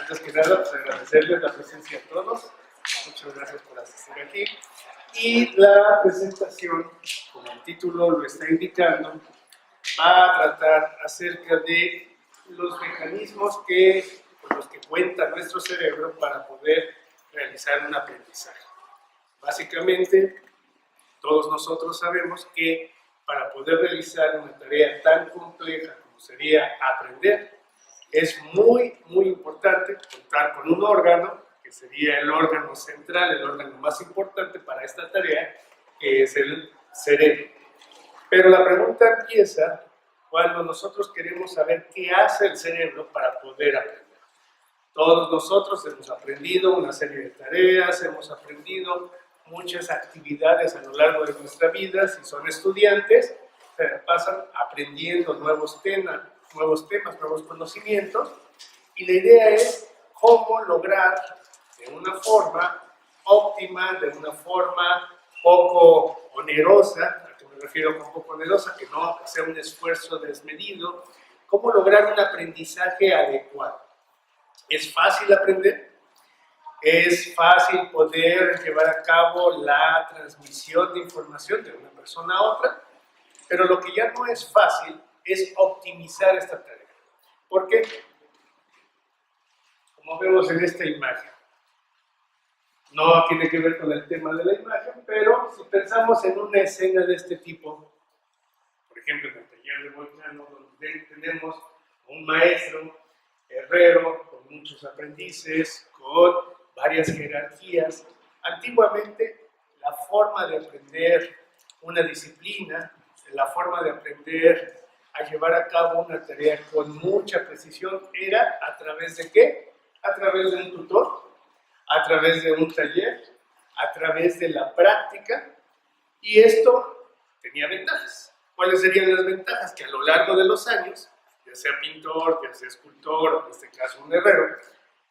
Antes que nada, pues agradecerles la presencia a todos. Muchas gracias por asistir aquí. Y la presentación, como el título lo está indicando, va a tratar acerca de los mecanismos con los que cuenta nuestro cerebro para poder realizar un aprendizaje. Básicamente, todos nosotros sabemos que para poder realizar una tarea tan compleja como sería aprender, es muy importante contar con un órgano, que sería el órgano central, el órgano más importante para esta tarea, que es el cerebro. Pero la pregunta empieza cuando nosotros queremos saber qué hace el cerebro para poder aprender. Todos nosotros hemos aprendido una serie de tareas, hemos aprendido muchas actividades a lo largo de nuestra vida. Si son estudiantes, se pasan aprendiendo nuevos temas, nuevos conocimientos, y la idea es cómo lograr de una forma óptima, de una forma poco onerosa, a que me refiero con poco onerosa, que no sea un esfuerzo desmedido, cómo lograr un aprendizaje adecuado. ¿Es fácil aprender? ¿Es fácil poder llevar a cabo la transmisión de información de una persona a otra? Pero lo que ya no es fácil es optimizar esta tarea. ¿Por qué? Como vemos en esta imagen. No tiene que ver con el tema de la imagen, pero si pensamos en una escena de este tipo, por ejemplo en el taller de Volcano, donde tenemos un maestro herrero con muchos aprendices, con varias jerarquías. Antiguamente, la forma de aprender una disciplina, la forma de aprender a llevar a cabo una tarea con mucha precisión era a través de ¿qué? A través de un tutor, a través de un taller, a través de la práctica, y esto tenía ventajas. ¿Cuáles serían las ventajas? Que a lo largo de los años, ya sea pintor, ya sea escultor, o en este caso un herrero,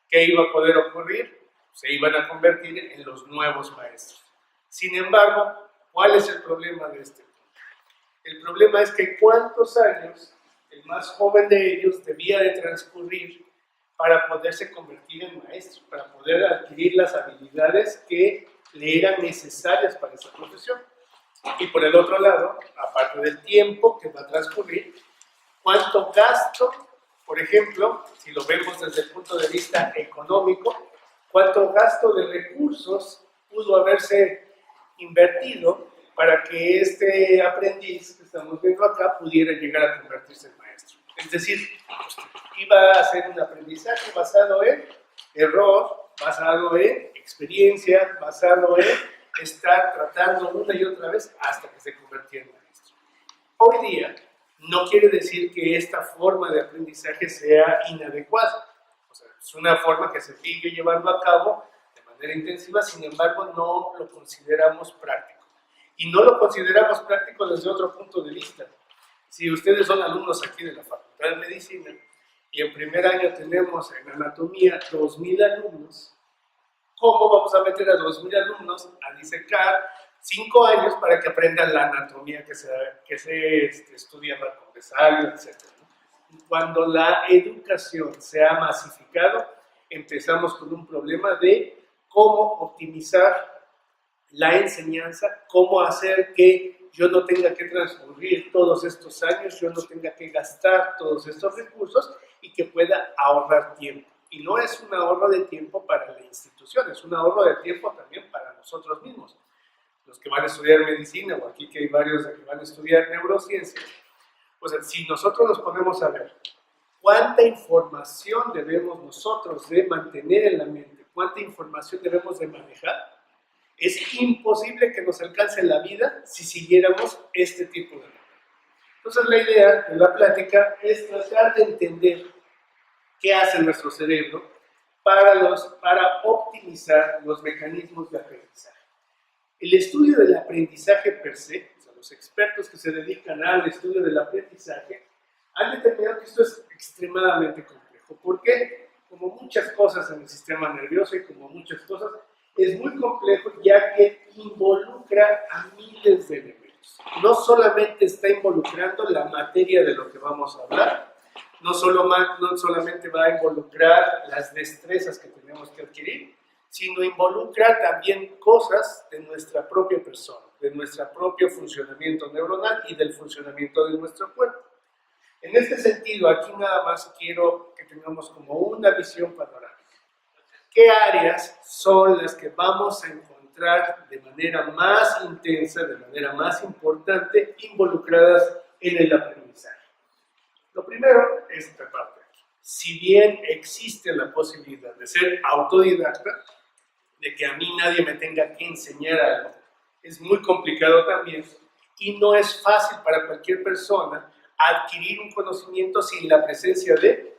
¿qué iba a poder ocurrir? Se iban a convertir en los nuevos maestros. Sin embargo, ¿cuál es el problema de este punto? El problema es que cuántos años el más joven de ellos debía de transcurrir para poderse convertir en maestro, para poder adquirir las habilidades que le eran necesarias para esa profesión. Y por el otro lado, aparte del tiempo que va a transcurrir, ¿cuánto gasto, por ejemplo, si lo vemos desde el punto de vista económico, cuánto gasto de recursos pudo haberse invertido para que este aprendiz que estamos viendo acá pudiera llegar a convertirse en maestro? Es decir, iba a ser un aprendizaje basado en error, basado en experiencia, basado en estar tratando una y otra vez hasta que se convertía en maestro. Hoy día, no quiere decir que esta forma de aprendizaje sea inadecuada. O sea, es una forma que se sigue llevando a cabo de manera intensiva, sin embargo, no lo consideramos práctico. Y no lo consideramos práctico desde otro punto de vista. Si ustedes son alumnos aquí de la Facultad de Medicina y en primer año tenemos en anatomía 2,000 alumnos, ¿cómo vamos a meter a 2,000 alumnos a disecar 5 años para que aprendan la anatomía que se estudia con Vesalio, etc.? Cuando la educación se ha masificado, empezamos con un problema de cómo optimizar la enseñanza, cómo hacer que yo no tenga que transcurrir todos estos años, yo no tenga que gastar todos estos recursos y que pueda ahorrar tiempo. Y no es un ahorro de tiempo para la institución, es un ahorro de tiempo también para nosotros mismos. Los que van a estudiar medicina, o aquí que hay varios que van a estudiar neurociencias, pues si nosotros nos ponemos a ver cuánta información debemos nosotros de mantener en la mente, cuánta información debemos de manejar, es imposible que nos alcance la vida si siguiéramos este tipo de método. Entonces la idea de la plática es tratar de entender qué hace nuestro cerebro para optimizar los mecanismos de aprendizaje. El estudio del aprendizaje per se, o sea, los expertos que se dedican al estudio del aprendizaje, han determinado que esto es extremadamente complejo. ¿Por qué? Como muchas cosas en el sistema nervioso y como muchas cosas, es muy complejo ya que involucra a miles de elementos. No solamente está involucrando la materia de lo que vamos a hablar, no solamente va a involucrar las destrezas que tenemos que adquirir, sino involucra también cosas de nuestra propia persona, de nuestro propio funcionamiento neuronal y del funcionamiento de nuestro cuerpo. En este sentido, aquí nada más quiero que tengamos como una visión panorámica. ¿Qué áreas son las que vamos a encontrar de manera más intensa, de manera más importante, involucradas en el aprendizaje? Lo primero es esta parte aquí. Si bien existe la posibilidad de ser autodidacta, de que a mí nadie me tenga que enseñar algo, es muy complicado también y no es fácil para cualquier persona adquirir un conocimiento sin la presencia de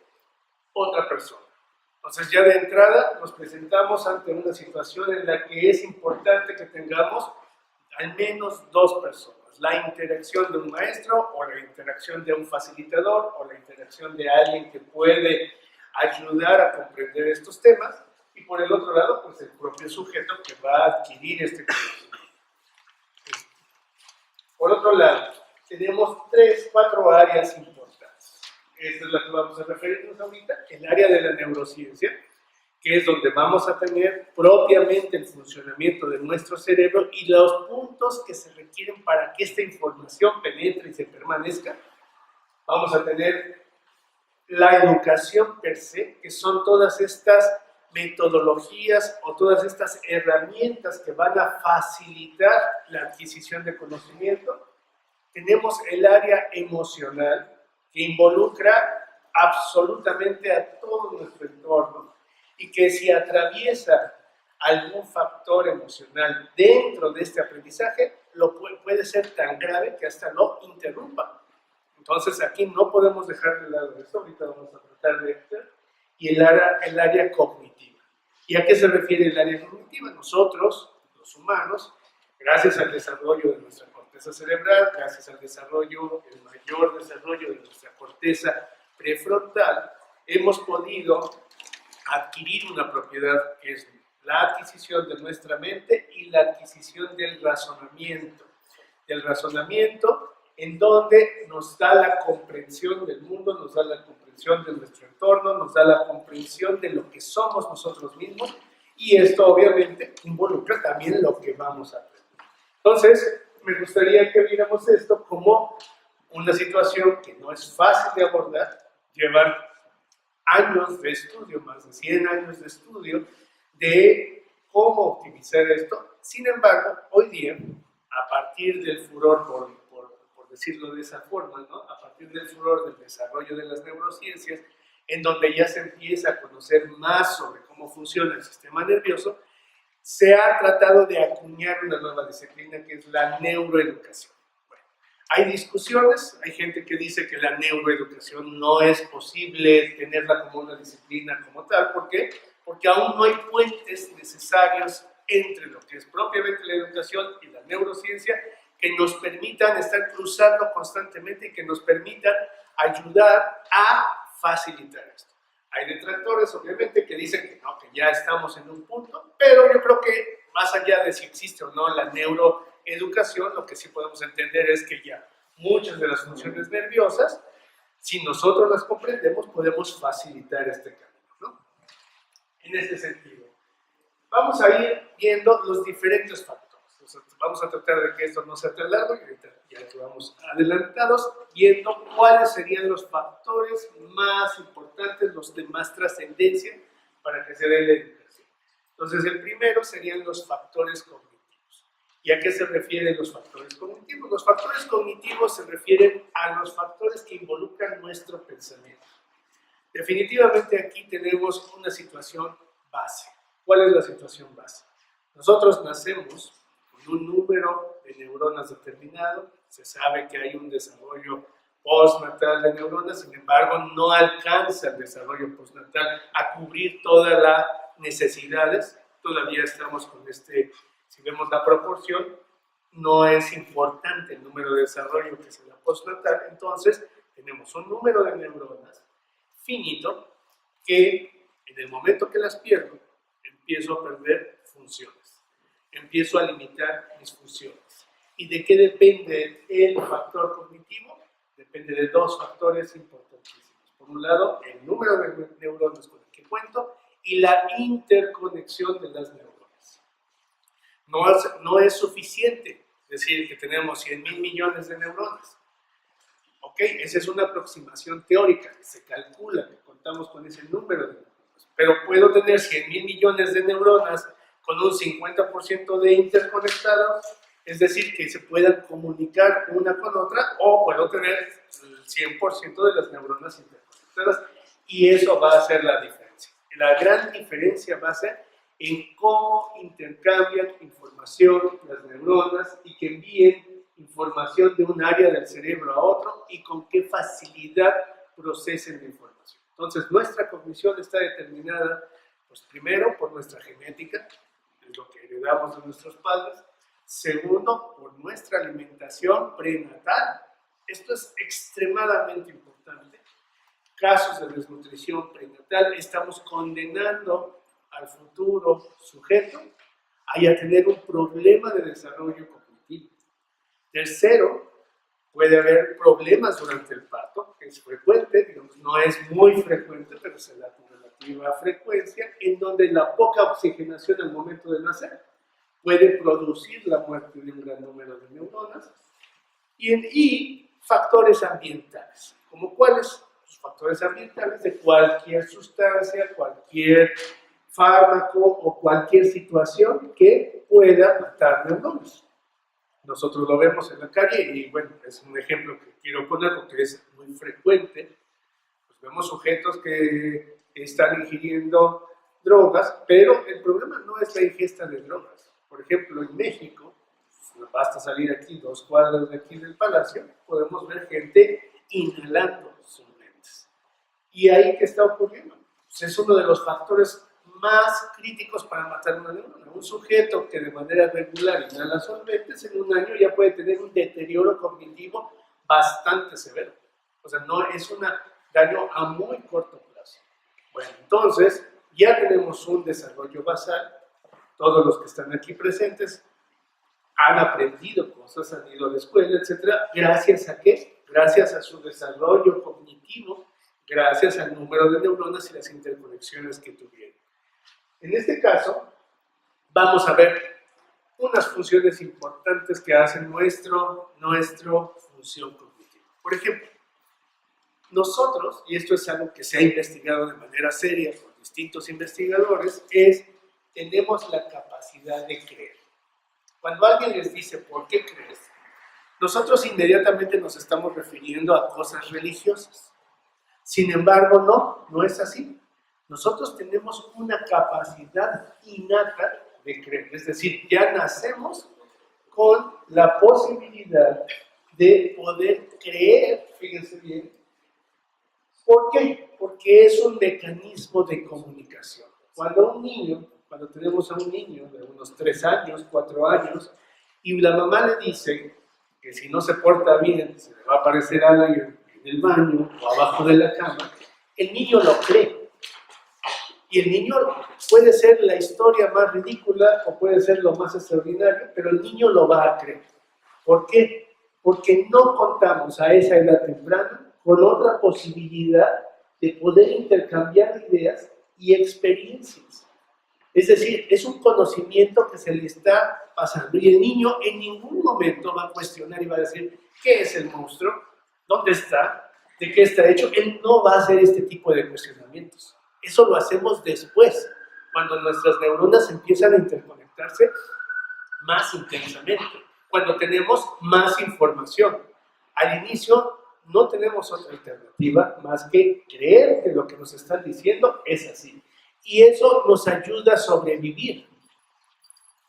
otra persona. Entonces ya de entrada nos presentamos ante una situación en la que es importante que tengamos al menos dos personas. La interacción de un maestro o la interacción de un facilitador o la interacción de alguien que puede ayudar a comprender estos temas y por el otro lado, pues el propio sujeto que va a adquirir este conocimiento. Por otro lado, tenemos 4 áreas importantes. Esta es la que vamos a referirnos ahorita, el área de la neurociencia, que es donde vamos a tener propiamente el funcionamiento de nuestro cerebro y los puntos que se requieren para que esta información penetre y se permanezca. Vamos a tener la educación per se, que son todas estas metodologías o todas estas herramientas que van a facilitar la adquisición de conocimiento. Tenemos el área emocional, que involucra absolutamente a todo nuestro entorno y que si atraviesa algún factor emocional dentro de este aprendizaje, puede ser tan grave que hasta lo interrumpa. Entonces aquí no podemos dejar de lado esto, ahorita vamos a tratar de esto, y el área cognitiva. ¿Y a qué se refiere el área cognitiva? Nosotros, los humanos, gracias al desarrollo de nuestra corteza cerebral, gracias al el mayor desarrollo de nuestra corteza prefrontal, hemos podido adquirir una propiedad que es la adquisición de nuestra mente y la adquisición del razonamiento. Del razonamiento en donde nos da la comprensión del mundo, nos da la comprensión de nuestro entorno, nos da la comprensión de lo que somos nosotros mismos y esto obviamente involucra también lo que vamos a aprender. Entonces, me gustaría que viéramos esto como una situación que no es fácil de abordar, llevan años de estudio, más de 100 años de estudio, de cómo optimizar esto. Sin embargo, hoy día, a partir del furor, por decirlo de esa forma, ¿no? A partir del furor del desarrollo de las neurociencias, en donde ya se empieza a conocer más sobre cómo funciona el sistema nervioso, se ha tratado de acuñar una nueva disciplina que es la neuroeducación. Bueno, hay discusiones, hay gente que dice que la neuroeducación no es posible tenerla como una disciplina como tal. ¿Por qué? Porque aún no hay puentes necesarios entre lo que es propiamente la educación y la neurociencia que nos permitan estar cruzando constantemente y que nos permitan ayudar a facilitar esto. Hay detractores, obviamente, que dicen que no, que ya estamos en un punto, pero yo creo que más allá de si existe o no la neuroeducación, lo que sí podemos entender es que ya muchas de las funciones nerviosas, si nosotros las comprendemos, podemos facilitar este camino, ¿no? En este sentido, vamos a ir viendo los diferentes factores. Vamos a tratar de que esto no sea tan largo y ahorita ya que vamos adelantados, viendo cuáles serían los factores más importantes, los de más trascendencia para que se dé la educación. Entonces, el primero serían los factores cognitivos. ¿Y a qué se refieren los factores cognitivos? Los factores cognitivos se refieren a los factores que involucran nuestro pensamiento. Definitivamente aquí tenemos una situación base. ¿Cuál es la situación base? Nosotros nacemos con un número de neuronas determinado, se sabe que hay un desarrollo postnatal de neuronas, sin embargo no alcanza el desarrollo postnatal a cubrir todas las necesidades, todavía estamos con si vemos la proporción, no es importante el número de desarrollo que se da postnatal, entonces tenemos un número de neuronas finito que en el momento que las pierdo, empiezo a perder funciones. Empiezo a limitar mis funciones. ¿Y de qué depende el factor cognitivo? Depende de dos factores importantísimos. Por un lado, el número de neuronas con el que cuento y la interconexión de las neuronas. No es suficiente decir que tenemos 100,000 millones de neuronas. Ok, esa es una aproximación teórica, que se calcula que contamos con ese número de neuronas. Pero puedo tener 100,000 millones de neuronas con un 50% de interconectados, es decir, que se puedan comunicar una con otra, o puedo tener el 100% de las neuronas interconectadas, y eso va a ser la diferencia. La gran diferencia va a ser en cómo intercambian información las neuronas y que envíen información de un área del cerebro a otro y con qué facilidad procesen la información. Entonces, nuestra cognición está determinada, pues primero, por nuestra genética, es lo que heredamos de nuestros padres. Segundo, por nuestra alimentación prenatal. Esto es extremadamente importante. Casos de desnutrición prenatal, estamos condenando al futuro sujeto a tener un problema de desarrollo cognitivo. Tercero, puede haber problemas durante el parto, que es frecuente, digamos, no es muy frecuente, pero se da con relativa frecuencia, en donde la poca oxigenación al momento de nacer puede producir la muerte de un gran número de neuronas, y factores ambientales, como cuáles. Los factores ambientales de cualquier sustancia, cualquier fármaco o cualquier situación que pueda matar neuronas. Nosotros lo vemos en la calle y bueno, es un ejemplo que quiero poner porque es muy frecuente. Pues vemos sujetos que están ingiriendo drogas, pero el problema no es la ingesta de drogas. Por ejemplo, en México, basta salir aquí 2 cuadras de aquí del Palacio, podemos ver gente inhalando solventes. ¿Y ahí qué está ocurriendo? Pues es uno de los factores más críticos para matar una neurona. Un sujeto que de manera regular inhala solventes en un año ya puede tener un deterioro cognitivo bastante severo. O sea, no es un daño a muy corto plazo. Bueno, entonces ya tenemos un desarrollo basal. Todos los que están aquí presentes han aprendido cosas, han ido a la escuela, etc. ¿Gracias a qué? Gracias a su desarrollo cognitivo, gracias al número de neuronas y las interconexiones que tuvieron. En este caso, vamos a ver unas funciones importantes que hacen nuestra función cognitiva. Por ejemplo, nosotros, y esto es algo que se ha investigado de manera seria por distintos investigadores, tenemos la capacidad de creer. Cuando alguien les dice, ¿por qué crees?, nosotros inmediatamente nos estamos refiriendo a cosas religiosas. Sin embargo, no es así. Nosotros tenemos una capacidad innata de creer, es decir, ya nacemos con la posibilidad de poder creer, fíjense bien. ¿Por qué? Porque es un mecanismo de comunicación. Cuando tenemos a un niño de unos 3 años, 4 años, y la mamá le dice que si no se porta bien, se le va a aparecer alguien en el baño o abajo de la cama, el niño lo cree. Y el niño puede ser la historia más ridícula o puede ser lo más extraordinario, pero el niño lo va a creer. ¿Por qué? Porque no contamos a esa edad temprana con otra posibilidad de poder intercambiar ideas y experiencias. Es decir, es un conocimiento que se le está pasando y el niño en ningún momento va a cuestionar y va a decir, ¿qué es el monstruo? ¿Dónde está? ¿De qué está hecho? Él no va a hacer este tipo de cuestionamientos. Eso lo hacemos después, cuando nuestras neuronas empiezan a interconectarse más intensamente, cuando tenemos más información. Al inicio no tenemos otra alternativa más que creer que lo que nos están diciendo es así. Y eso nos ayuda a sobrevivir.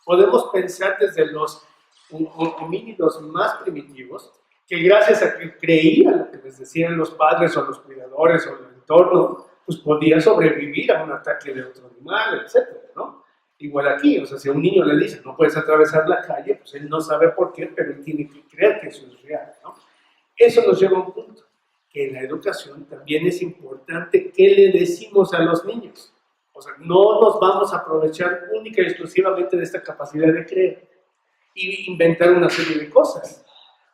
Podemos pensar desde los homínidos más primitivos, que gracias a que creían lo que les decían los padres o los cuidadores o el entorno, pues podía sobrevivir a un ataque de otro animal, etcétera, ¿no? Igual aquí, o sea, si a un niño le dicen no puedes atravesar la calle, pues él no sabe por qué, pero él tiene que creer que eso es real, ¿no? Eso nos lleva a un punto, que en la educación también es importante qué le decimos a los niños. O sea, no nos vamos a aprovechar única y exclusivamente de esta capacidad de creer y inventar una serie de cosas.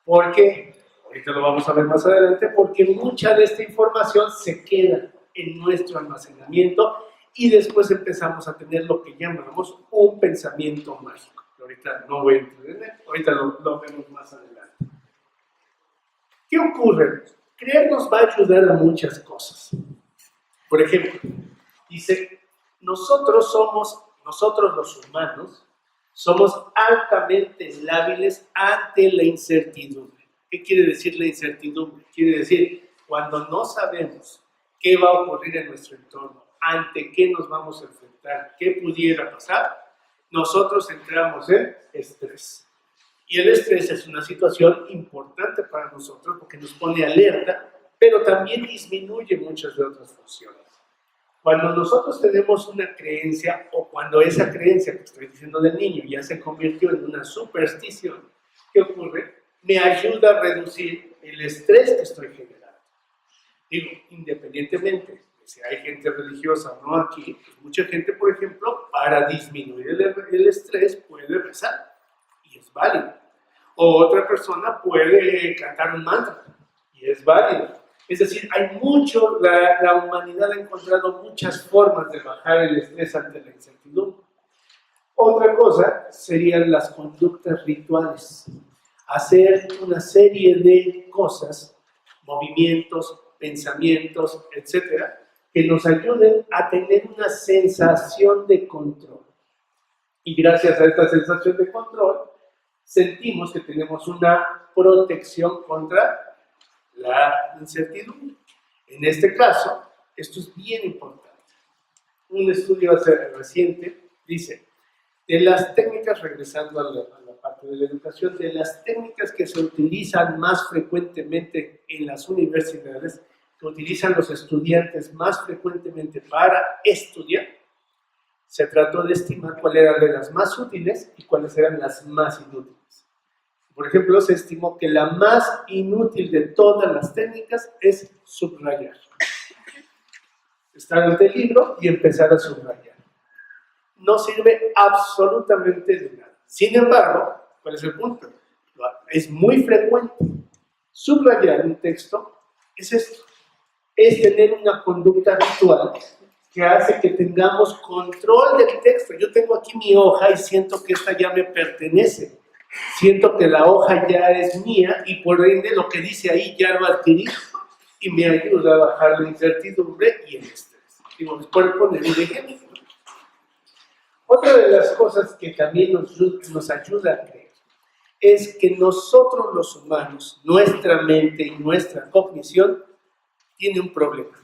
¿Por qué? Ahorita lo vamos a ver más adelante porque mucha de esta información se queda en nuestro almacenamiento y después empezamos a tener lo que llamamos un pensamiento mágico. Ahorita no voy a entrar en él, ahorita lo vemos más adelante. ¿Qué ocurre? Creer nos va a ayudar a muchas cosas. Por ejemplo, dice, nosotros los humanos, somos altamente lábiles ante la incertidumbre. ¿Qué quiere decir la incertidumbre? Quiere decir, cuando no sabemos qué va a ocurrir en nuestro entorno, ante qué nos vamos a enfrentar, qué pudiera pasar, nosotros entramos en estrés. Y el estrés es una situación importante para nosotros porque nos pone alerta, pero también disminuye muchas de otras funciones. Cuando nosotros tenemos una creencia, o cuando esa creencia que estoy diciendo del niño ya se convirtió en una superstición, ¿qué ocurre? Me ayuda a reducir el estrés que estoy generando. Digo, independientemente de si hay gente religiosa o no aquí, pues mucha gente, por ejemplo, para disminuir el estrés puede rezar, y es válido. O otra persona puede cantar un mantra, y es válido. Es decir, hay mucho, la humanidad ha encontrado muchas formas de bajar el estrés ante la incertidumbre. Otra cosa serían las conductas rituales. Hacer una serie de cosas, movimientos, pensamientos, etcétera, que nos ayuden a tener una sensación de control. Y gracias a esta sensación de control, sentimos que tenemos una protección contra la incertidumbre. En este caso, esto es bien importante. Un estudio reciente dice, de las técnicas, regresando a la parte de la educación, de las técnicas que se utilizan más frecuentemente en las universidades, que utilizan los estudiantes más frecuentemente para estudiar, se trató de estimar cuáles eran de las más útiles y cuáles eran las más inútiles. Por ejemplo, se estimó que la más inútil de todas las técnicas es subrayar. Estar ante el libro y empezar a subrayar. No sirve absolutamente de nada. Sin embargo, ¿cuál es el punto? Es muy frecuente. Subrayar un texto es esto. Es tener una conducta ritual que hace que tengamos control del texto. Yo tengo aquí mi hoja y siento que esta ya me pertenece. Siento que la hoja ya es mía y por ende lo que dice ahí ya lo adquirí y me ayuda a bajar la incertidumbre y el estrés. Digo, les puedo poner un ejemplo. Otra de las cosas que también nos ayuda a creer es que nosotros los humanos, nuestra mente y nuestra cognición tiene un problema.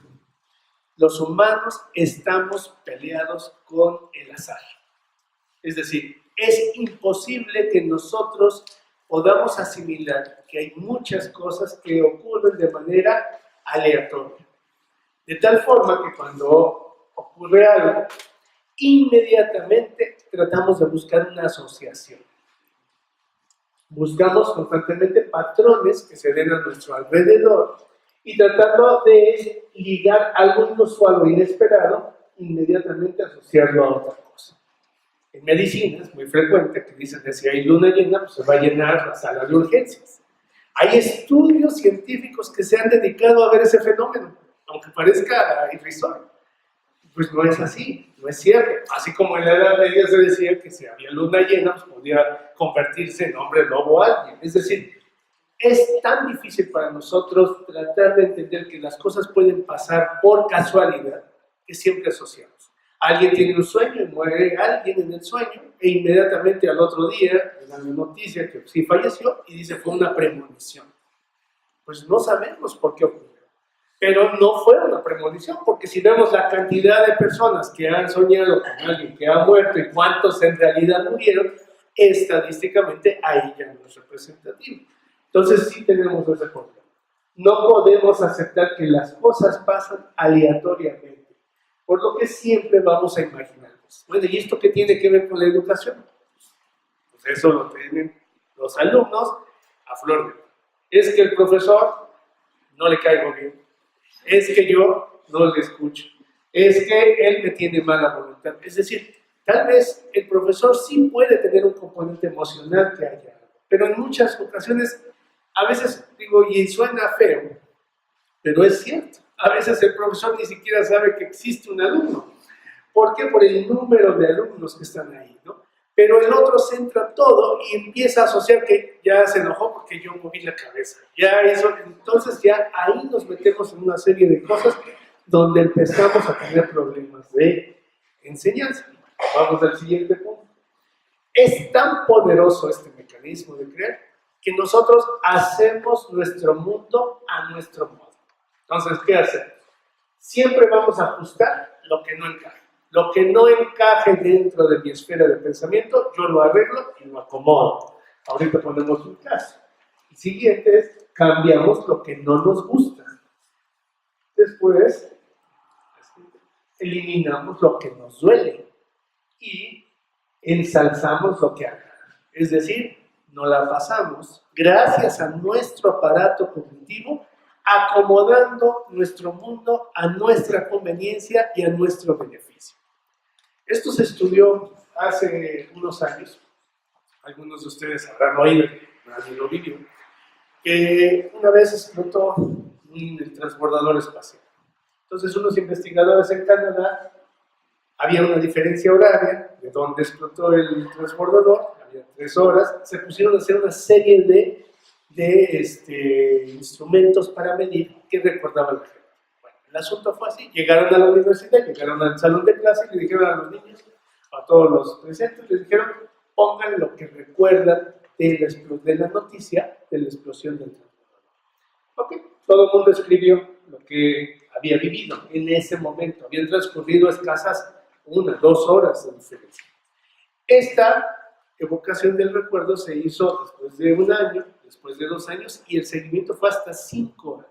Los humanos estamos peleados con el azar. Es decir, es imposible que nosotros podamos asimilar que hay muchas cosas que ocurren de manera aleatoria. De tal forma que cuando ocurre algo, inmediatamente tratamos de buscar una asociación. Buscamos constantemente patrones que se den a nuestro alrededor y tratando de ligar algo inusual o inesperado, inmediatamente asociarlo a otra cosa. En medicina es muy frecuente que dicen que si hay luna llena, pues se va a llenar la sala de urgencias. Hay estudios científicos que se han dedicado a ver ese fenómeno, aunque parezca irrisorio. Pues no es así, no es cierto. Así como en la Edad Media se decía que si había luna llena, pues podía convertirse en hombre lobo alguien. Es decir, es tan difícil para nosotros tratar de entender que las cosas pueden pasar por casualidad que siempre asociamos. Alguien tiene un sueño y muere alguien en el sueño e inmediatamente al otro día le dan la noticia que sí falleció y dice fue una premonición. Pues no sabemos por qué ocurrió. Pero no fue una premonición, porque si vemos la cantidad de personas que han soñado con alguien que ha muerto y cuántos en realidad murieron, estadísticamente ahí ya no es representativo. Entonces sí tenemos ese problema. No podemos aceptar que las cosas pasan aleatoriamente, por lo que siempre vamos a imaginarnos. Bueno, ¿y esto qué tiene que ver con la educación? Pues eso lo tienen los alumnos a flor de piel. Es que el profesor no le caigo bien. Es que yo no le escucho. Es que él me tiene mala voluntad. Es decir, tal vez el profesor sí puede tener un componente emocional que haya, pero en muchas ocasiones A veces digo, y suena feo, pero es cierto. A veces el profesor ni siquiera sabe que existe un alumno. ¿Por qué? Por el número de alumnos que están ahí, ¿no? Pero el otro centra todo y empieza a asociar que ya se enojó porque yo moví la cabeza. Ya eso, entonces ya ahí nos metemos en una serie de cosas donde empezamos a tener problemas de enseñanza. Vamos al siguiente punto. Es tan poderoso este mecanismo de creer que nosotros hacemos nuestro mundo a nuestro modo. Entonces, ¿qué hacemos? Siempre vamos a ajustar lo que no encaje. Lo que no encaje dentro de mi esfera de pensamiento, yo lo arreglo y lo acomodo. Ahorita ponemos un caso. El siguiente es, cambiamos lo que no nos gusta. Después, eliminamos lo que nos duele. Y ensalzamos lo que agrada. Es decir, nos la pasamos, gracias a nuestro aparato cognitivo, acomodando nuestro mundo a nuestra conveniencia y a nuestro beneficio. Esto se estudió hace unos años, algunos de ustedes habrán oído, nadie lo vivió, que una vez explotó el transbordador espacial. Entonces unos investigadores en Canadá, había una diferencia horaria de donde explotó el transbordador, había 3 horas, se pusieron a hacer una serie de instrumentos para medir qué recordaba la gente. Bueno, el asunto fue así, llegaron a la universidad, llegaron al salón de clase y le dijeron a los niños, a todos los presentes, les dijeron, pongan lo que recuerdan de la noticia de la explosión del transbordador. Ok, todo el mundo escribió lo que había vivido en ese momento, habían transcurrido escasas 1, 2 horas de diferencia. Esta evocación del recuerdo se hizo después de 1 año, después de 2 años, y el seguimiento fue hasta 5 años.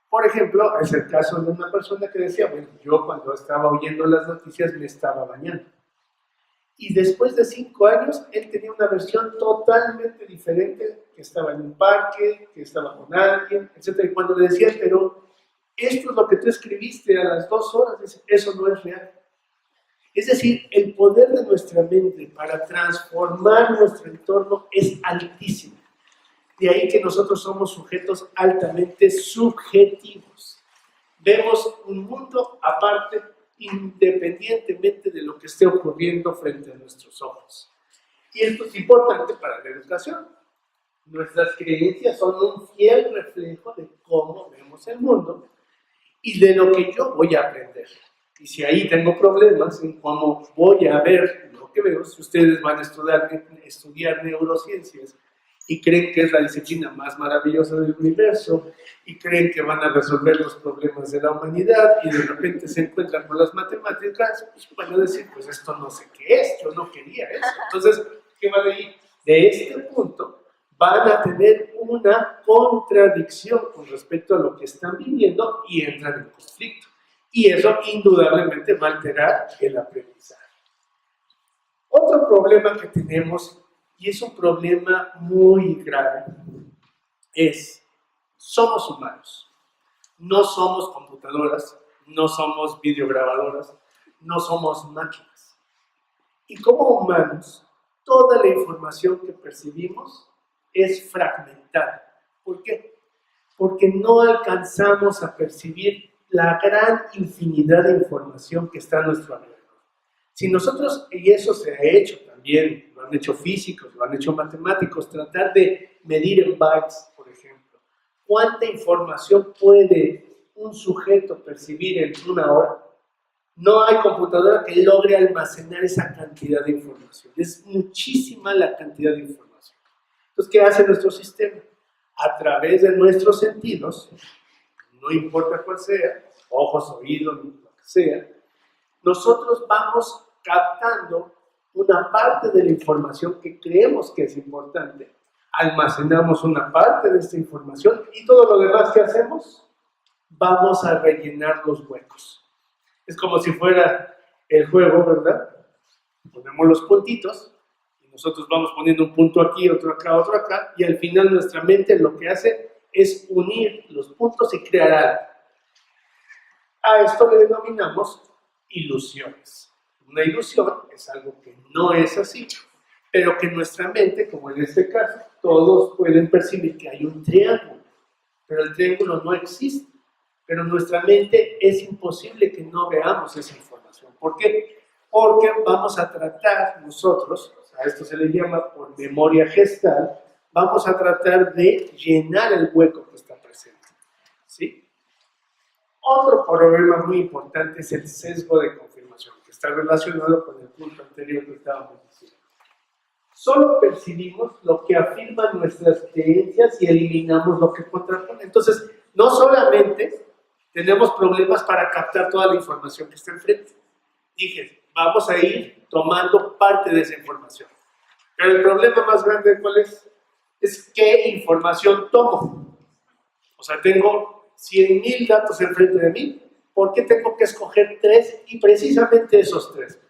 Por ejemplo, es el caso de una persona que decía, bueno, yo cuando estaba oyendo las noticias me estaba bañando. Y después de 5 años, él tenía una versión totalmente diferente, que estaba en un parque, que estaba con alguien, etc. Y cuando le decía, pero esto es lo que tú escribiste a las 2 horas, dice, eso no es real. Es decir, el poder de nuestra mente para transformar nuestro entorno es altísimo. De ahí que nosotros somos sujetos altamente subjetivos. Vemos un mundo aparte, independientemente de lo que esté ocurriendo frente a nuestros ojos. Y esto es importante para la educación. Nuestras creencias son un fiel reflejo de cómo vemos el mundo y de lo que yo voy a aprender. Y si ahí tengo problemas en cómo voy a ver lo que veo, si ustedes van a estudiar neurociencias y creen que es la disciplina más maravillosa del universo y creen que van a resolver los problemas de la humanidad y de repente se encuentran con las matemáticas, pues van a decir, pues esto no sé qué es, yo no quería eso. Entonces, ¿qué van a ir? De este punto van a tener una contradicción con respecto a lo que están viviendo y entran en conflicto. Y eso indudablemente va a alterar el aprendizaje. Otro problema que tenemos, y es un problema muy grave, es, somos humanos. No somos computadoras, no somos videograbadoras, no somos máquinas. Y como humanos, toda la información que percibimos es fragmentada. ¿Por qué? Porque no alcanzamos a percibir la gran infinidad de información que está a nuestro alrededor. Si nosotros, y eso se ha hecho también, lo han hecho físicos, lo han hecho matemáticos, tratar de medir en bytes, por ejemplo, cuánta información puede un sujeto percibir en 1 hora, no hay computadora que logre almacenar esa cantidad de información. Es muchísima la cantidad de información. Entonces, ¿qué hace nuestro sistema? A través de nuestros sentidos, no importa cuál sea, ojos, oídos, lo que sea, nosotros vamos captando una parte de la información que creemos que es importante, almacenamos una parte de esta información y todo lo demás que hacemos, vamos a rellenar los huecos. Es como si fuera el juego, ¿verdad? Ponemos los puntitos y nosotros vamos poniendo un punto aquí, otro acá, y al final nuestra mente lo que hace es unir los puntos y crear algo. A esto le denominamos ilusiones. Una ilusión es algo que no es así, pero que nuestra mente, como en este caso, todos pueden percibir que hay un triángulo, pero el triángulo no existe. Pero en nuestra mente es imposible que no veamos esa información. ¿Por qué? Porque vamos a tratar nosotros, a esto se le llama por memoria gestal, vamos a tratar de llenar el hueco que está presente. ¿Sí? Otro problema muy importante es el sesgo de confirmación, que está relacionado con el punto anterior que estábamos diciendo. Solo percibimos lo que afirman nuestras creencias y eliminamos lo que contrapone. Entonces, no solamente tenemos problemas para captar toda la información que está enfrente. Dije, vamos a ir tomando parte de esa información. Pero el problema más grande, ¿cuál es? Es qué información tomo. O sea, tengo 100,000 datos enfrente de mí. ¿Por qué tengo que escoger 3 y precisamente esos 3?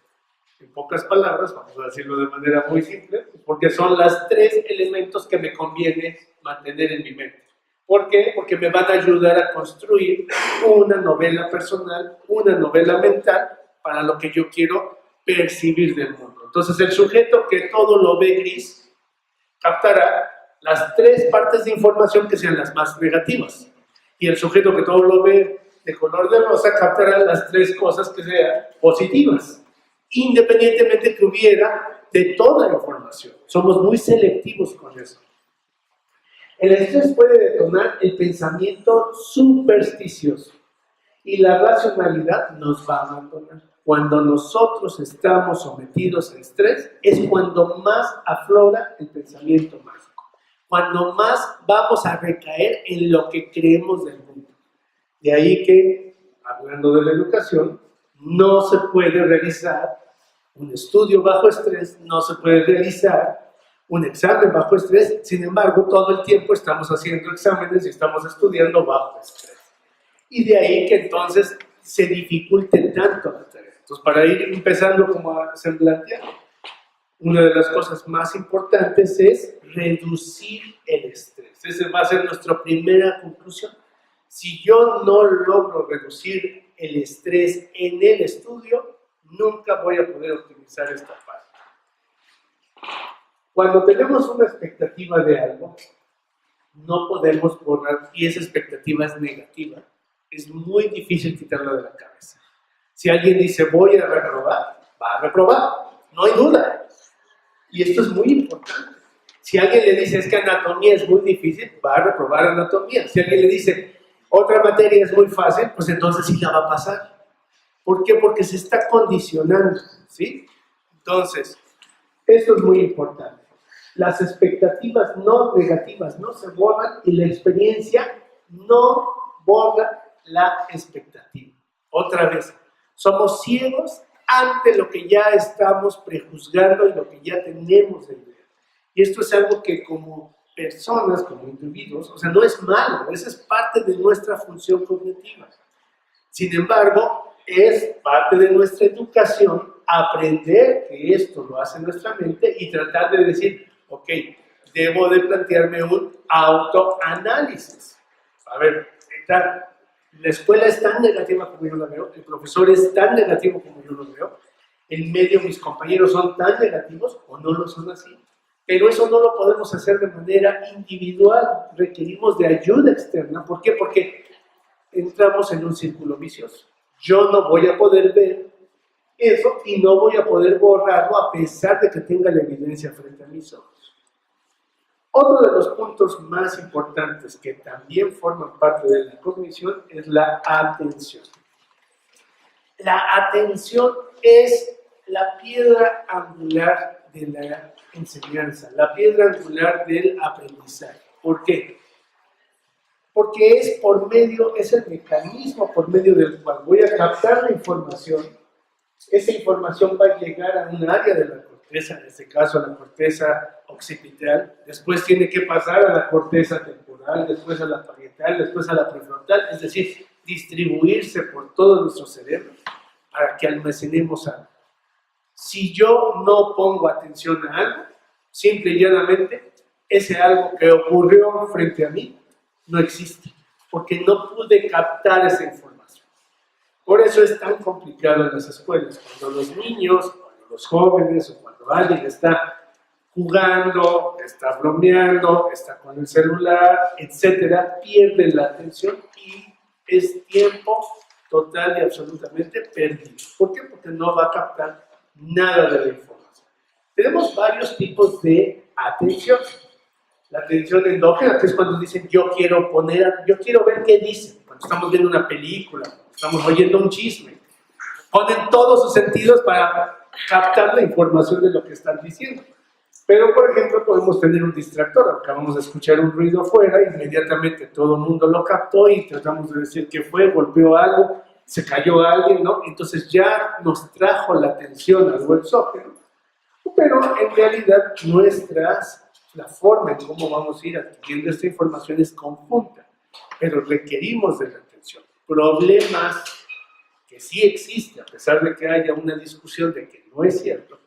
En pocas palabras, vamos a decirlo de manera muy simple, porque son los 3 elementos que me conviene mantener en mi mente. ¿Por qué? Porque me van a ayudar a construir una novela personal, una novela mental para lo que yo quiero percibir del mundo. Entonces, el sujeto que todo lo ve gris captará las 3 partes de información que sean las más negativas. Y el sujeto que todo lo ve de color de rosa captará las 3 cosas que sean positivas, independientemente que hubiera de toda la información. Somos muy selectivos con eso. El estrés puede detonar el pensamiento supersticioso y la racionalidad nos va a abandonar. Cuando nosotros estamos sometidos a estrés es cuando más aflora el pensamiento mágico, cuando más vamos a recaer en lo que creemos del mundo. De ahí que, hablando de la educación, no se puede realizar un estudio bajo estrés, no se puede realizar un examen bajo estrés. Sin embargo, todo el tiempo estamos haciendo exámenes y estamos estudiando bajo estrés. Y de ahí que entonces se dificulte tanto la tarea. Entonces, para ir empezando como a semblantear, una de las cosas más importantes es reducir el estrés. Esa va a ser nuestra primera conclusión. Si yo no logro reducir el estrés en el estudio, nunca voy a poder optimizar esta parte. Cuando tenemos una expectativa de algo, no podemos borrar, y esa expectativa es negativa, es muy difícil quitarla de la cabeza. Si alguien dice voy a reprobar, va a reprobar, no hay duda. Y esto es muy importante. Si alguien le dice es que anatomía es muy difícil, va a reprobar anatomía. Si alguien le dice otra materia es muy fácil, pues entonces sí la va a pasar. ¿Por qué? Porque se está condicionando, ¿sí? Entonces, esto es muy importante. Las expectativas no negativas no se borran y la experiencia no borra la expectativa. Otra vez, somos ciegos ante lo que ya estamos prejuzgando y lo que ya tenemos de idea. Y esto es algo que como personas, como individuos, o sea, no es malo, esa es parte de nuestra función cognitiva. Sin embargo, es parte de nuestra educación aprender que esto lo hace nuestra mente y tratar de decir, ok, debo de plantearme un autoanálisis. A ver, la escuela es tan negativa como yo la veo, el profesor es tan negativo como yo lo veo, el medio, mis compañeros son tan negativos o no lo son así. Pero eso no lo podemos hacer de manera individual, requerimos de ayuda externa. ¿Por qué? Porque entramos en un círculo vicioso. Yo no voy a poder ver eso y no voy a poder borrarlo a pesar de que tenga la evidencia frente a mis ojos. Otro de los puntos más importantes que también forman parte de la cognición es la atención. La atención es la piedra angular de la enseñanza, la piedra angular del aprendizaje. ¿Por qué? Porque es el mecanismo por medio del cual voy a captar la información. Esa información va a llegar a un área de la corteza, en este caso a la corteza occipital, después tiene que pasar a la corteza temporal, después a la parietal, después a la prefrontal, es decir, distribuirse por todo nuestro cerebro para que almacenemos algo. Si yo no pongo atención a algo, simple y llanamente, ese algo que ocurrió frente a mí no existe, porque no pude captar esa información. Por eso es tan complicado en las escuelas, cuando los niños, cuando los jóvenes o cuando alguien está jugando, está bromeando, está con el celular, etcétera, pierde la atención y es tiempo total y absolutamente perdido. ¿Por qué? Porque no va a captar nada de la información. Tenemos varios tipos de atención. La atención endógena, que es cuando dicen yo quiero ver qué dicen. Cuando estamos viendo una película, estamos oyendo un chisme. Ponen todos sus sentidos para captar la información de lo que están diciendo. Pero, por ejemplo, podemos tener un distractor. Acabamos de escuchar un ruido afuera, inmediatamente todo el mundo lo captó y tratamos de decir qué fue, golpeó algo, se cayó alguien, ¿no? Entonces ya nos trajo la atención algo exógeno, pero en realidad la forma en cómo vamos a ir adquiriendo esta información es conjunta, pero requerimos de la atención. Problemas que sí existen, a pesar de que haya una discusión de que no es cierto,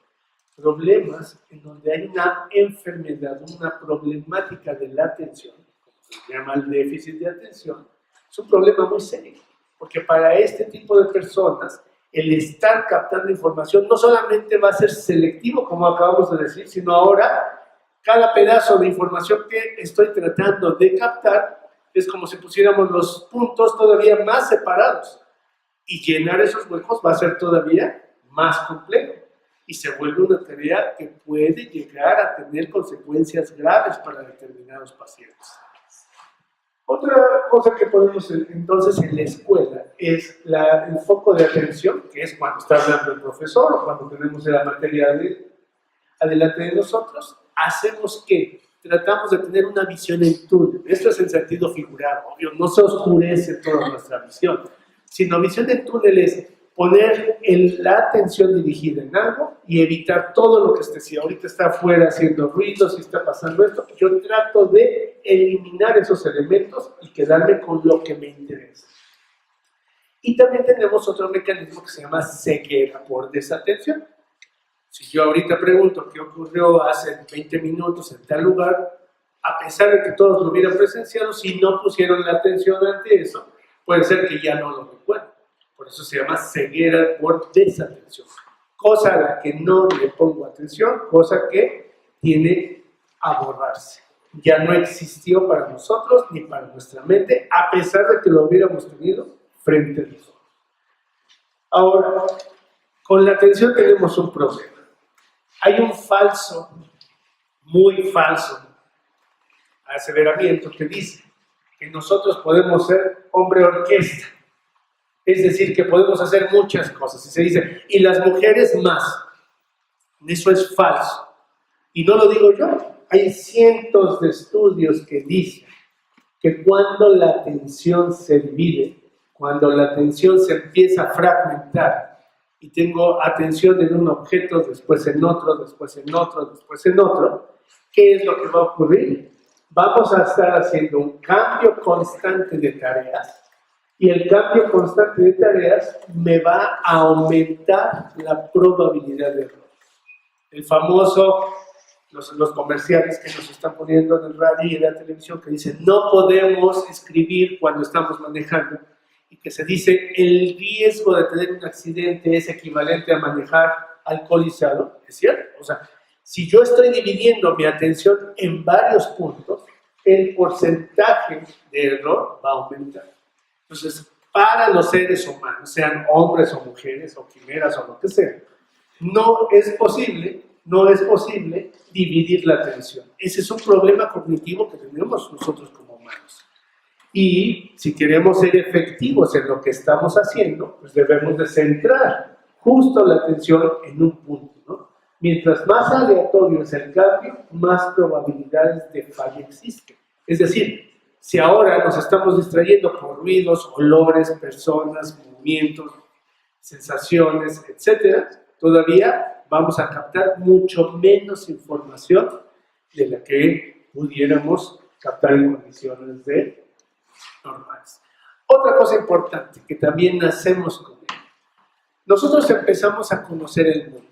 problemas en donde hay una enfermedad, una problemática de la atención, como se llama el déficit de atención, es un problema muy serio, porque para este tipo de personas, el estar captando información no solamente va a ser selectivo, como acabamos de decir, sino ahora cada pedazo de información que estoy tratando de captar es como si pusiéramos los puntos todavía más separados, y llenar esos huecos va a ser todavía más complejo. Y se vuelve una tarea que puede llegar a tener consecuencias graves para determinados pacientes. Otra cosa que podemos entonces en la escuela es el foco de atención, que es cuando está hablando el profesor o cuando tenemos la materia adelante de nosotros. Hacemos que tratamos de tener una visión en túnel. Esto es en sentido figurado, obvio, no se oscurece toda nuestra visión, sino visión en túnel es poner la atención dirigida en algo y evitar todo lo que esté. Si ahorita está afuera haciendo ruido, si está pasando esto, yo trato de eliminar esos elementos y quedarme con lo que me interesa. Y también tenemos otro mecanismo que se llama ceguera por desatención. Si yo ahorita pregunto qué ocurrió hace 20 minutos en tal lugar, a pesar de que todos lo hubieran presenciado, si no pusieron la atención ante eso, puede ser que ya no lo recuerden. Por eso se llama ceguera por desatención. Cosa a la que no le pongo atención, cosa que tiene a borrarse. Ya no existió para nosotros ni para nuestra mente, a pesar de que lo hubiéramos tenido frente a nosotros. Ahora, con la atención tenemos un problema. Hay un muy falso aseveramiento que dice que nosotros podemos ser hombre orquesta. Es decir, que podemos hacer muchas cosas. Y se dice, y las mujeres más. Eso es falso. Y no lo digo yo. Hay cientos de estudios que dicen que cuando la atención se divide, cuando la atención se empieza a fragmentar, y tengo atención en un objeto, después en otro, después en otro, después en otro, ¿qué es lo que va a ocurrir? Vamos a estar haciendo un cambio constante de tareas, y el cambio constante de tareas me va a aumentar la probabilidad de error. El famoso, los comerciales que nos están poniendo en el radio y en la televisión que dicen no podemos escribir cuando estamos manejando, y que se dice el riesgo de tener un accidente es equivalente a manejar alcoholizado. ¿Es cierto? O sea, si yo estoy dividiendo mi atención en varios puntos, el porcentaje de error va a aumentar. Entonces, para los seres humanos, sean hombres o mujeres o quimeras o lo que sea, no es posible dividir la atención. Ese es un problema cognitivo que tenemos nosotros como humanos. Y si queremos ser efectivos en lo que estamos haciendo, pues debemos de centrar justo la atención en un punto, ¿no? Mientras más aleatorio es el cambio, más probabilidades de falla existen. Es decir, si ahora nos estamos distrayendo por ruidos, olores, personas, movimientos, sensaciones, etc., todavía vamos a captar mucho menos información de la que pudiéramos captar en condiciones normales. Otra cosa importante que también nacemos con él. Nosotros empezamos a conocer el mundo.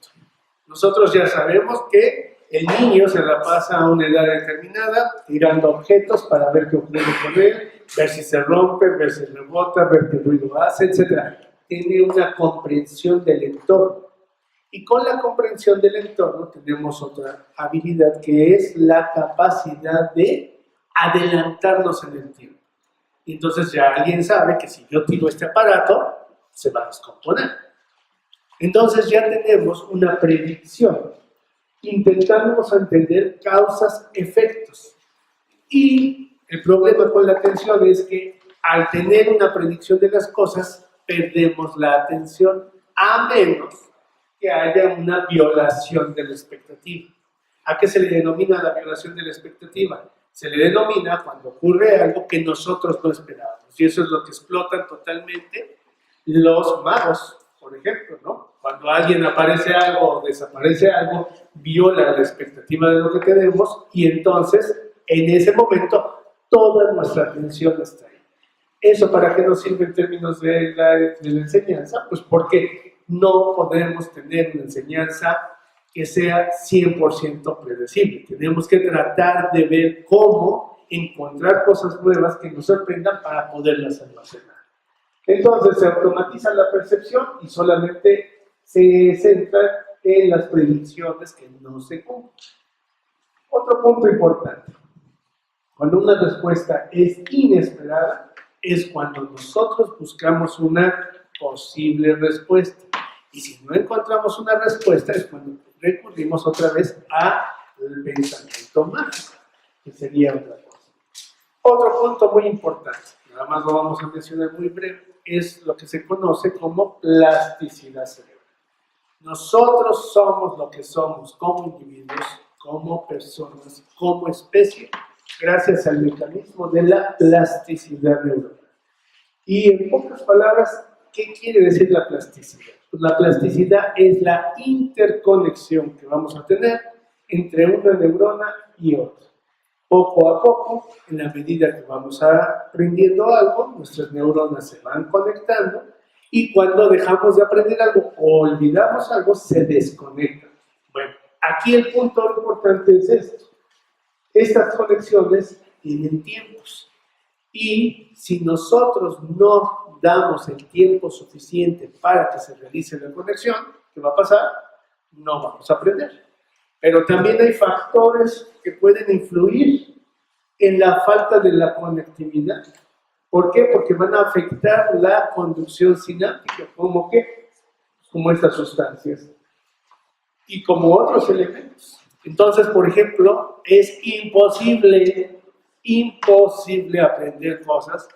Nosotros ya sabemos que el niño se la pasa a una edad determinada tirando objetos para ver qué ocurre con él, ver si se rompe, ver si rebota, ver qué ruido hace, etc. Tiene una comprensión del entorno. Y con la comprensión del entorno tenemos otra habilidad que es la capacidad de adelantarnos en el tiempo. Y entonces ya alguien sabe que si yo tiro este aparato, se va a descomponer. Entonces ya tenemos una predicción. Intentamos entender causas, efectos. Y el problema con la atención es que al tener una predicción de las cosas, perdemos la atención a menos que haya una violación de la expectativa. ¿A qué se le denomina la violación de la expectativa? Se le denomina cuando ocurre algo que nosotros no esperábamos. Y eso es lo que explotan totalmente los magos, por ejemplo, ¿no? Cuando alguien aparece algo o desaparece algo, viola la expectativa de lo que tenemos y entonces, en ese momento, toda nuestra atención está ahí. ¿Eso para qué nos sirve en términos de la enseñanza? Pues porque no podemos tener una enseñanza que sea 100% predecible. Tenemos que tratar de ver cómo encontrar cosas nuevas que nos sorprendan para poderlas almacenar. Entonces se automatiza la percepción y solamente se centra en las predicciones que no se cumplen. Otro punto importante. Cuando una respuesta es inesperada, es cuando nosotros buscamos una posible respuesta. Y si no encontramos una respuesta, es cuando recurrimos otra vez al pensamiento mágico, que sería otra cosa. Otro punto muy importante, nada más lo vamos a mencionar muy breve, es lo que se conoce como plasticidad cerebral. Nosotros somos lo que somos como individuos, como personas, como especie, gracias al mecanismo de la plasticidad neuronal. Y en pocas palabras, ¿qué quiere decir la plasticidad? Pues la plasticidad es la interconexión que vamos a tener entre una neurona y otra. Poco a poco, en la medida que vamos aprendiendo algo, nuestras neuronas se van conectando y cuando dejamos de aprender algo o olvidamos algo, se desconectan. Bueno, aquí el punto importante es esto. Estas conexiones tienen tiempos y si nosotros no damos el tiempo suficiente para que se realice la conexión, ¿qué va a pasar? No vamos a aprender. Pero también hay factores que pueden influir en la falta de la conectividad. ¿Por qué? Porque van a afectar la conducción sináptica, ¿como qué? Como estas sustancias y como otros elementos. Entonces, por ejemplo, es imposible aprender cosas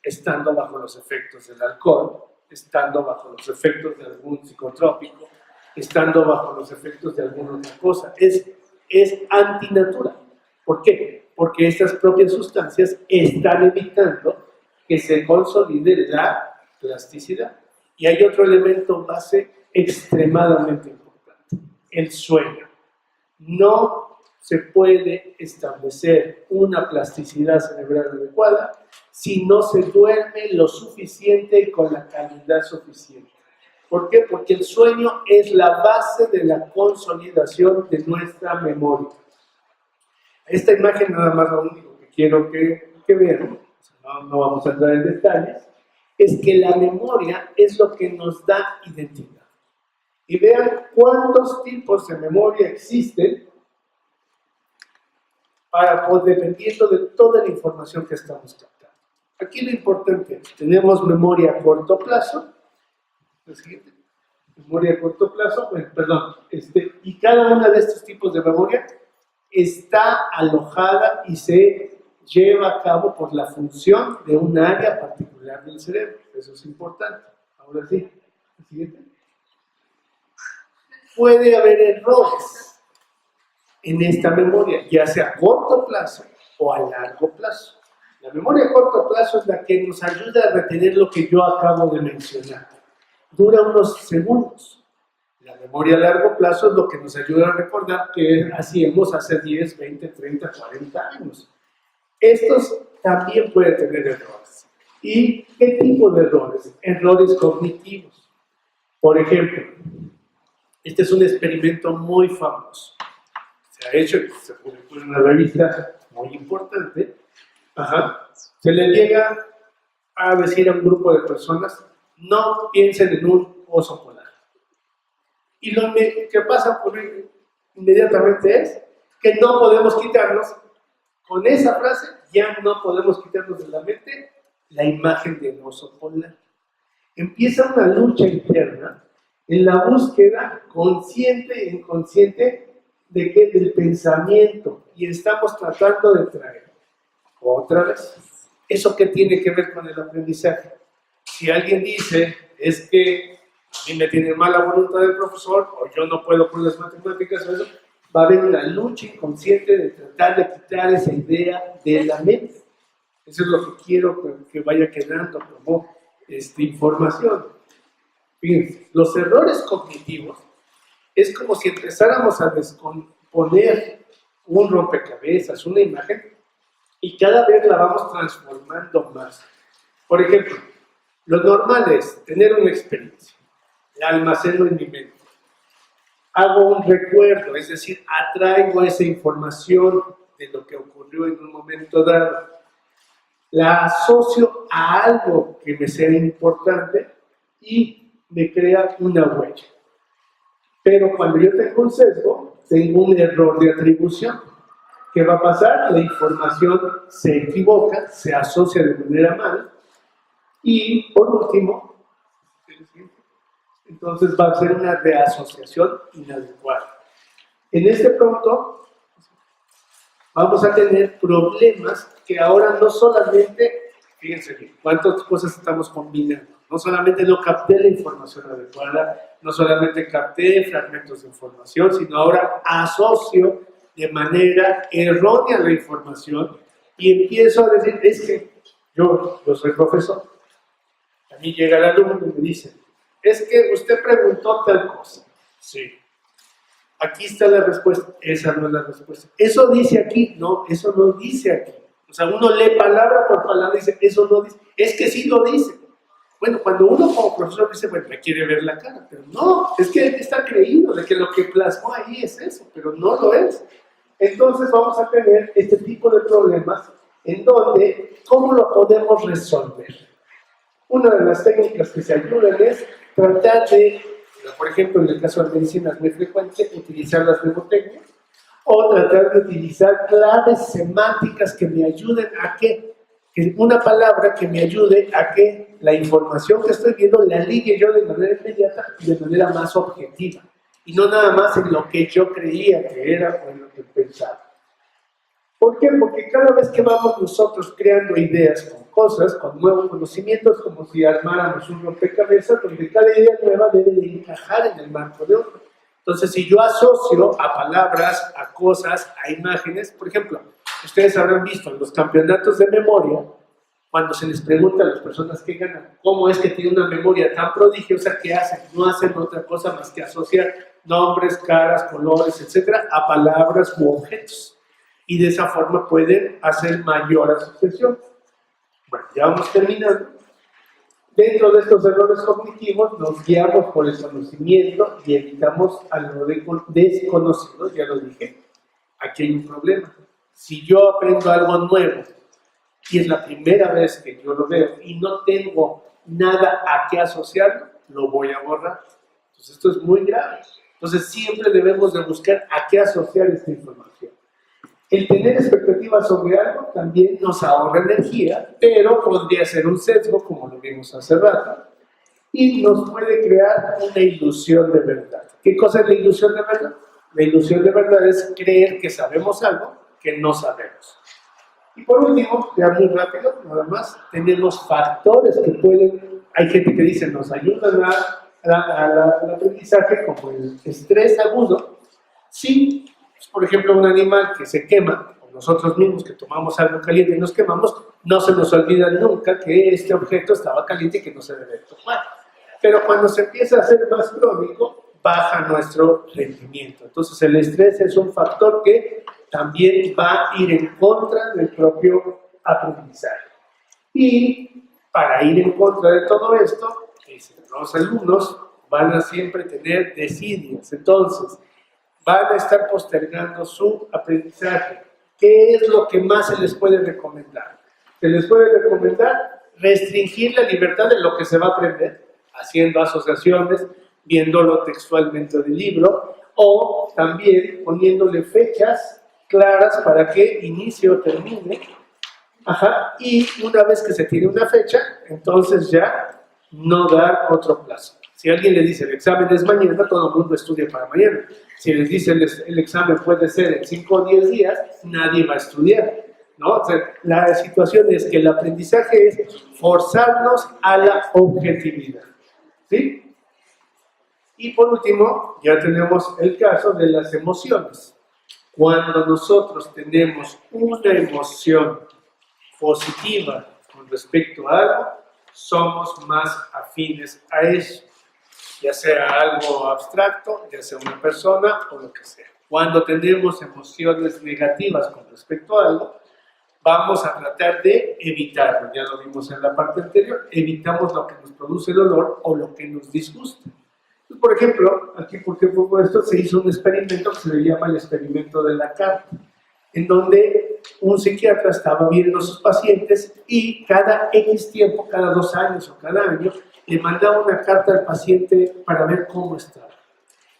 estando bajo los efectos del alcohol, estando bajo los efectos de algún psicotrópico, estando bajo los efectos de alguna otra cosa. Es antinatural. ¿Por qué? Porque estas propias sustancias están evitando que se consolide la plasticidad. Y hay otro elemento base extremadamente importante, el sueño. No se puede establecer una plasticidad cerebral adecuada si no se duerme lo suficiente y con la calidad suficiente. ¿Por qué? Porque el sueño es la base de la consolidación de nuestra memoria. Esta imagen nada más lo único que quiero que vean, no vamos a entrar en detalles, es que la memoria es lo que nos da identidad. Y vean cuántos tipos de memoria existen dependiendo de toda la información que estamos captando. Aquí lo importante es, tenemos memoria a corto plazo, memoria a corto plazo, y cada uno de estos tipos de memoria está alojada y se lleva a cabo por la función de un área particular del cerebro. Eso es importante. Ahora sí, el siguiente. Puede haber errores en esta memoria, ya sea a corto plazo o a largo plazo. La memoria a corto plazo es la que nos ayuda a retener lo que yo acabo de mencionar. Dura unos segundos. La memoria a largo plazo es lo que nos ayuda a recordar que hacíamos hace 10, 20, 30, 40 años. Estos también pueden tener errores. ¿Y qué tipo de errores? Errores cognitivos. Por ejemplo, este es un experimento muy famoso. Se ha hecho, se publicó en una revista muy importante. Se le llega a decir a un grupo de personas, no piensen en un oso polar. Y lo que pasa a ocurrir inmediatamente es que no podemos quitarnos, con esa frase, ya no podemos quitarnos de la mente la imagen del oso polar. Empieza una lucha interna en la búsqueda consciente e inconsciente de que del pensamiento, y estamos tratando de traer otra vez. ¿Eso qué tiene que ver con el aprendizaje? Si alguien dice, es que a mí me tiene mala voluntad el profesor, o yo no puedo con las matemáticas, o eso, va a haber una lucha inconsciente de tratar de quitar esa idea de la mente. Eso es lo que quiero que vaya quedando como información. Fíjense, los errores cognitivos es como si empezáramos a descomponer un rompecabezas, una imagen, y cada vez la vamos transformando más. Por ejemplo, lo normal es tener una experiencia, la almaceno en mi mente, hago un recuerdo, es decir, atraigo esa información de lo que ocurrió en un momento dado, la asocio a algo que me sea importante y me crea una huella. Pero cuando yo tengo un sesgo, tengo un error de atribución. ¿Qué va a pasar? La información se equivoca, se asocia de manera mal y, por último, entonces va a ser una reasociación inadecuada. En este punto vamos a tener problemas que ahora no solamente, fíjense bien, cuántas cosas estamos combinando. No solamente no capté la información adecuada, no solamente capté fragmentos de información, sino ahora asocio de manera errónea la información y empiezo a decir, es que yo soy profesor. A mí llega el alumno y me dice, es que usted preguntó tal cosa. Sí. Aquí está la respuesta. Esa no es la respuesta. Eso dice aquí. No, eso no dice aquí. O sea, uno lee palabra por palabra y dice, eso no dice. Es que sí lo dice. Bueno, cuando uno como profesor dice, bueno, me quiere ver la cara, pero no, es que está creído de que lo que plasmó ahí es eso, pero no lo es. Entonces vamos a tener este tipo de problemas en donde, ¿cómo lo podemos resolver? Una de las técnicas que se ayudan es tratar de, por ejemplo, en el caso de la medicina es muy frecuente, utilizar las mnemotecnias o tratar de utilizar claves semánticas que me ayuden a que una palabra que me ayude a que la información que estoy viendo la ligue yo de manera inmediata y de manera más objetiva y no nada más en lo que yo creía que era o en lo que pensaba. ¿Por qué? Porque cada vez que vamos nosotros creando ideas con cosas, con nuevos conocimientos, como si armáramos un rompecabezas, donde cada idea nueva debe de encajar en el marco de otro. Entonces, si yo asocio a palabras, a cosas, a imágenes, por ejemplo, ustedes habrán visto en los campeonatos de memoria, cuando se les pregunta a las personas que ganan cómo es que tienen una memoria tan prodigiosa, ¿qué hacen? No hacen otra cosa más que asociar nombres, caras, colores, etcétera, a palabras u objetos. Y de esa forma pueden hacer mayor asociación. Bueno, ya vamos terminando. Dentro de estos errores cognitivos nos guiamos por el conocimiento y evitamos a lo desconocido, ya lo dije. Aquí hay un problema. Si yo aprendo algo nuevo y es la primera vez que yo lo veo y no tengo nada a qué asociarlo, lo voy a borrar. Entonces esto es muy grave. Entonces siempre debemos de buscar a qué asociar esta información. El tener expectativas sobre algo también nos ahorra energía, pero podría ser un sesgo, como lo vimos hace rato, y nos puede crear una ilusión de verdad. ¿Qué cosa es la ilusión de verdad? La ilusión de verdad es creer que sabemos algo que no sabemos. Y por último, ya muy rápido, nada más, tenemos factores que pueden, hay gente que dice, nos ayudan al aprendizaje, como el estrés agudo. Sí, por ejemplo, un animal que se quema, o nosotros mismos que tomamos algo caliente y nos quemamos, no se nos olvida nunca que este objeto estaba caliente y que no se debe tomar. Pero cuando se empieza a hacer más crónico, baja nuestro rendimiento. Entonces el estrés es un factor que también va a ir en contra del propio aprendizaje. Y para ir en contra de todo esto, los alumnos van a siempre tener desidias. Entonces, van a estar postergando su aprendizaje. ¿Qué es lo que más se les puede recomendar? Se les puede recomendar restringir la libertad de lo que se va a aprender, haciendo asociaciones, viéndolo textualmente del libro, o también poniéndole fechas claras para que inicie o termine. Ajá, y una vez que se tiene una fecha, entonces ya no dar otro plazo. Si alguien le dice el examen es mañana, todo el mundo estudia para mañana. Si les dice el examen puede ser en 5 o 10 días, nadie va a estudiar, ¿no? O sea, la situación es que el aprendizaje es forzarnos a la objetividad, ¿sí? Y por último, ya tenemos el caso de las emociones. Cuando nosotros tenemos una emoción positiva con respecto a algo, somos más afines a eso, ya sea algo abstracto, ya sea una persona o lo que sea. Cuando tenemos emociones negativas con respecto a algo, vamos a tratar de evitarlo, ya lo vimos en la parte anterior, evitamos lo que nos produce dolor o lo que nos disgusta. Entonces, por ejemplo, aquí porque pongo esto, se hizo un experimento que se le llama el experimento de la carta, en donde un psiquiatra estaba viendo a sus pacientes y cada X tiempo, cada 2 años o cada año, le mandaba una carta al paciente para ver cómo estaba.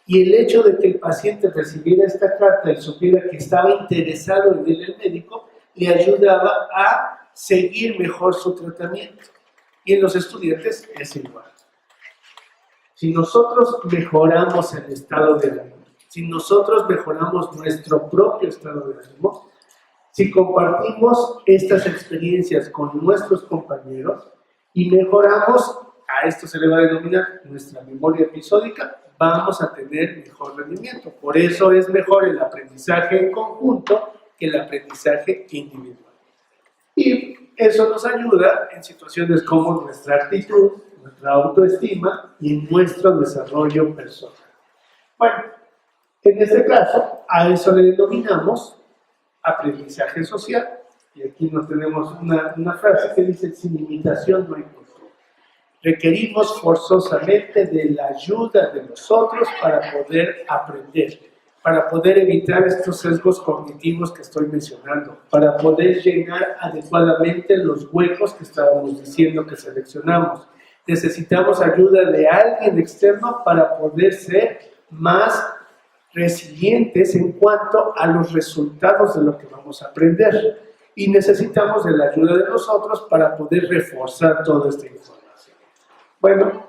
Y el hecho de que el paciente recibiera esta carta y supiera que estaba interesado en él, el médico, le ayudaba a seguir mejor su tratamiento. Y en los estudiantes es igual. Si nosotros mejoramos el estado de ánimo, si nosotros mejoramos nuestro propio estado de ánimo, si compartimos estas experiencias con nuestros compañeros y mejoramos, a esto se le va a denominar nuestra memoria episódica, vamos a tener mejor rendimiento. Por eso es mejor el aprendizaje en conjunto que el aprendizaje individual. Y eso nos ayuda en situaciones como nuestra actitud, nuestra autoestima y nuestro desarrollo personal. Bueno, en este caso, a eso le denominamos aprendizaje social. Y aquí nos tenemos una frase que dice: sin imitación no hay cultura. Requerimos forzosamente de la ayuda de los otros para poder aprender, para poder evitar estos sesgos cognitivos que estoy mencionando, para poder llenar adecuadamente los huecos que estábamos diciendo que seleccionamos. Necesitamos ayuda de alguien externo para poder ser más resilientes en cuanto a los resultados de lo que vamos a aprender. Y necesitamos de la ayuda de nosotros para poder reforzar toda esta información. Bueno,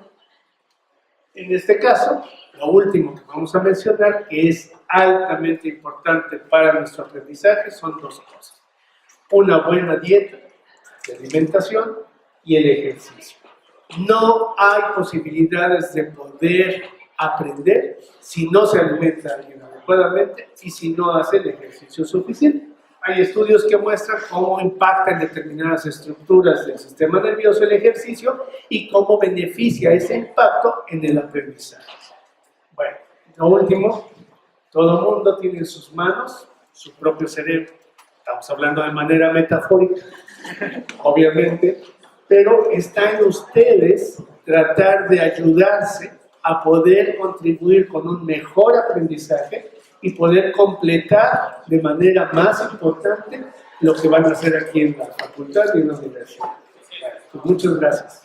en este caso, lo último que vamos a mencionar, que es altamente importante para nuestro aprendizaje, son 2 cosas. Una buena dieta de alimentación y el ejercicio. No hay posibilidades de poder aprender si no se alimenta alguien adecuadamente y si no hace el ejercicio suficiente. Hay estudios que muestran cómo impacta en determinadas estructuras del sistema nervioso el ejercicio y cómo beneficia ese impacto en el aprendizaje. Bueno, lo último, todo el mundo tiene en sus manos su propio cerebro. Estamos hablando de manera metafórica, obviamente, pero está en ustedes tratar de ayudarse a poder contribuir con un mejor aprendizaje y poder completar de manera más importante lo que van a hacer aquí en la facultad y en la universidad. Muchas gracias.